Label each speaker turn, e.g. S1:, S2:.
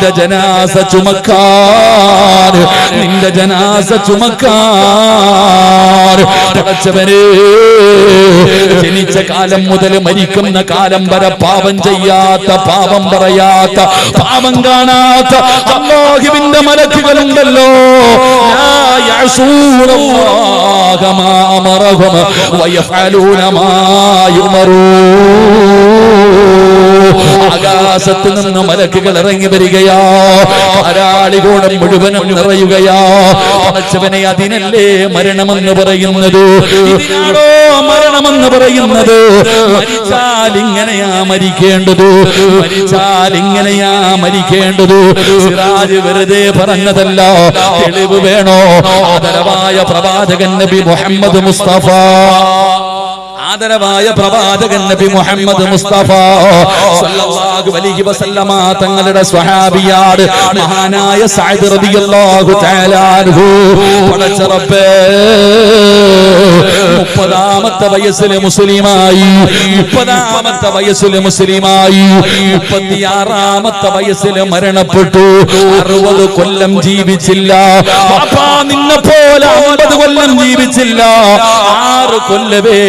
S1: നിന്റെ ജനാസ ചുമക്കാൻ, നിന്റെ ജനാസ ചുമക്കാൻ. പടച്ചവനേ, ജനിച്ച കാലം മുതൽ മരിക്കുന്ന കാലം വരെ പാപം ചെയ്യാത്ത, പാപം പറയാത്ത, പാപം കാണാത്ത അല്ലാഹുവിന്റെ മലക്കുകളുണ്ടല്ലോ. ലാ യഅസൂനല്ലാഹ മാ അമറഹും വയഫഅലൂന മാ യുമറൂൻ. ആകാശത്ത് നിന്ന് മലക്കുകൾ ഇറങ്ങി വരികയാ, ധാരാളികോണം മുഴുവനും നിറയുകയാ. പടച്ചവനെ, അതിനല്ലേ മരണമെന്ന് പറയുന്നത്? ഇതിനാണോ മരണമെന്ന് പറയുന്നത്? മരിച്ചാൽ ഇങ്ങനെയാ മരിക്കേണ്ടത്, മരിച്ചാൽ ഇങ്ങനെയാ മരിക്കേണ്ടത്. സിറാജ് വെറുതെ പറഞ്ഞതല്ല, തെളിവ് വേണോ? ആദരവായ പ്രവാചകൻ നബി മുഹമ്മദ് മുസ്തഫ, ആദരവായ പ്രവാചകൻ നബി മുഹമ്മദ് മുസ്തഫ സല്ലല്ലാഹു അലൈഹി വസല്ലമ തങ്ങളുടെ സ്വഹാബിയാണ് മഹാനായ സഅദ് റളിയല്ലാഹു തആല അൻഹു. പടച്ച റബ്ബേ, 30ാമത്തെ വയസ്സിൽ മുസ്ലിമായി, 30ാമത്തെ വയസ്സിൽ മുസ്ലിമായി, 36ാമത്തെ വയസ്സിൽ മരണപ്പെട്ടു. 60 കൊല്ലം ജീവിച്ചില്ല. പാപ്പാ, നിന്നെ പോലെ 50 കൊല്ലം ജീവിച്ചില്ല. 6 കൊല്ലമേ